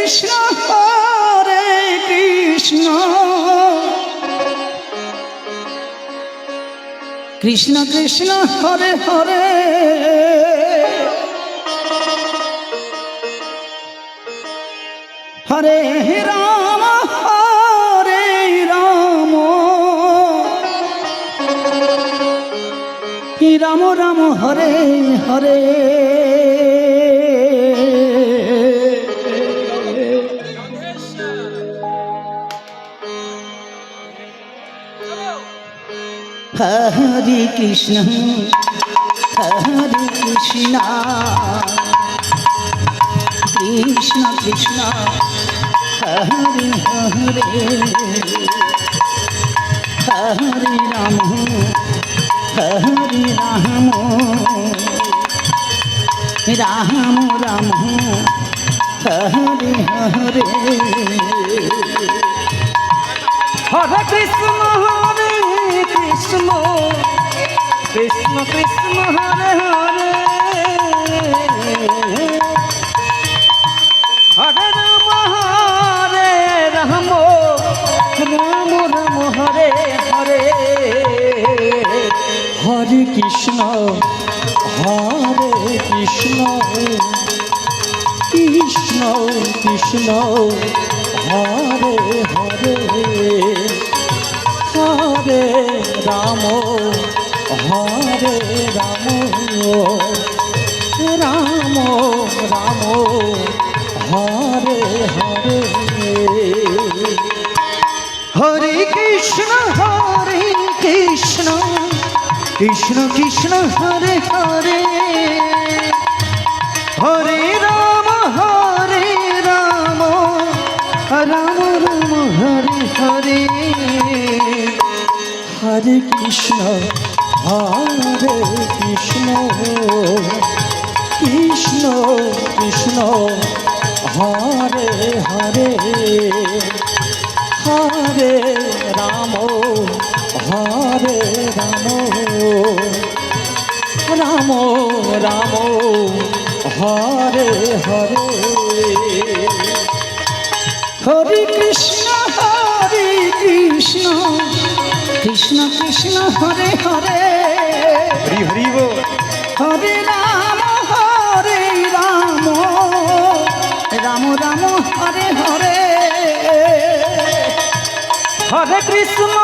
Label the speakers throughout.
Speaker 1: Krishna হরে Krishna Krishna Krishna Hare Hare Hare Ram Ram Ram Hare Hare Hare Krishna Krishna Krishna Hare Hare Hare Ram হরে Ram Ram Ram Hare Hare Hare Krishna Krishna Krishna Krishna Hare Hare Hare Ram Ram Ram Ram Hare Hare Hare Krishna Krishna Krishna Hare Hare Hare Ram Ram Ram Hare Hare Hare Krishna Krishna Krishna Hare Hare Hare Ram Ram Ram Hare Hare Hare Krishna Krishna Krishna Hare Hare Hare Ram Ram Ram Hare Hare Hare Krishna Krishna Krishna Krishna Hare Hare Hari Hari বল হরে Ram Ram Ram Hare Hare Hare Krishna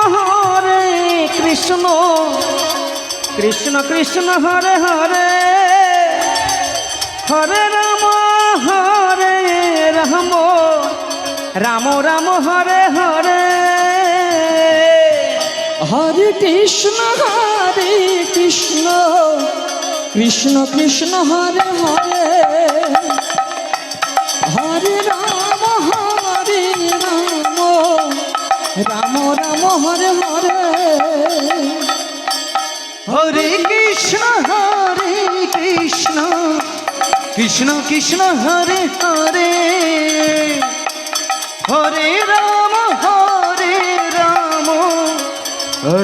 Speaker 1: Krishna Krishna Krishna Hare Hare Hare Ram Ram Ram Hare Hare Hare Krishna Krishna Krishna Krishna Hare Hare Hare Ram Ram Ram Hare Hare Hare Krishna Krishna Krishna Krishna Hare Hare Hare Ram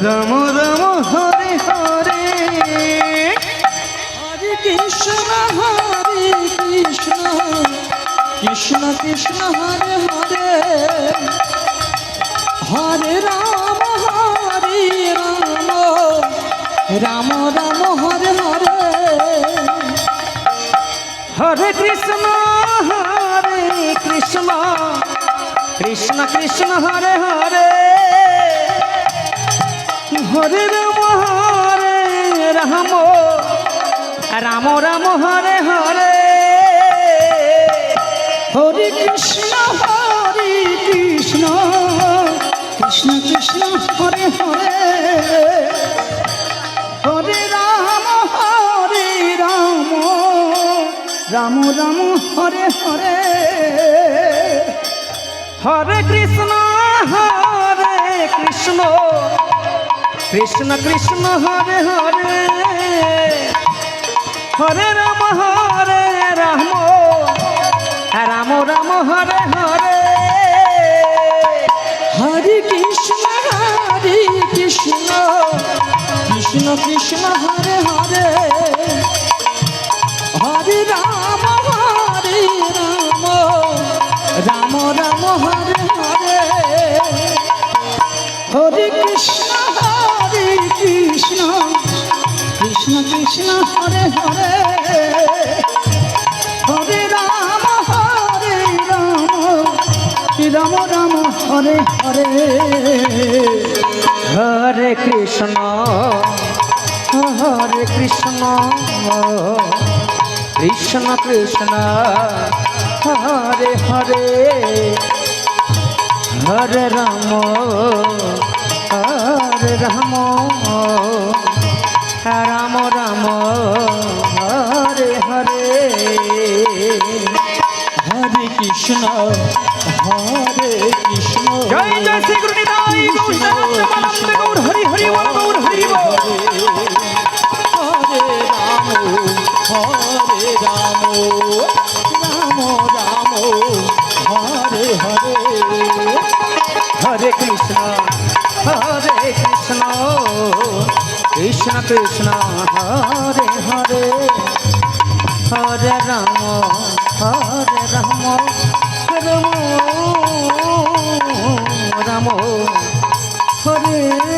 Speaker 1: Ram Ram Hare Hare Hare Krishna Krishna Krishna Hare Hare Hare Ram Ram Ram Hare Hare Hare Krishna Krishna Krishna Krishna Hare Hare Hare Ram Ram Ram Hare Hare Hare Krishna Krishna Krishna Krishna Hare Hare Hare Ram Ram Ram Hare Hare Hare Krishna Krishna Krishna Hare Hare Hare Ram Ram Ram Hare Hare Hare Krishna Krishna Krishna Hare Hare Hare Ram Krishna Krishna Hare Hare Hare Ram Ram Ram Hare Hare Hare Krishna Krishna Krishna Hare Hare Hare Ram Ram Ram Hare Hare
Speaker 2: Hare Krishna
Speaker 1: জয় জয় Shri Guru Nitai Gour Nityananda Gour Hari Hari বল Gour Hari বল
Speaker 2: হরে Ram Ram Ram Hare Hare
Speaker 1: Hare Krishna Krishna Krishna Hare Hare Hare Ram Ram Ram হরে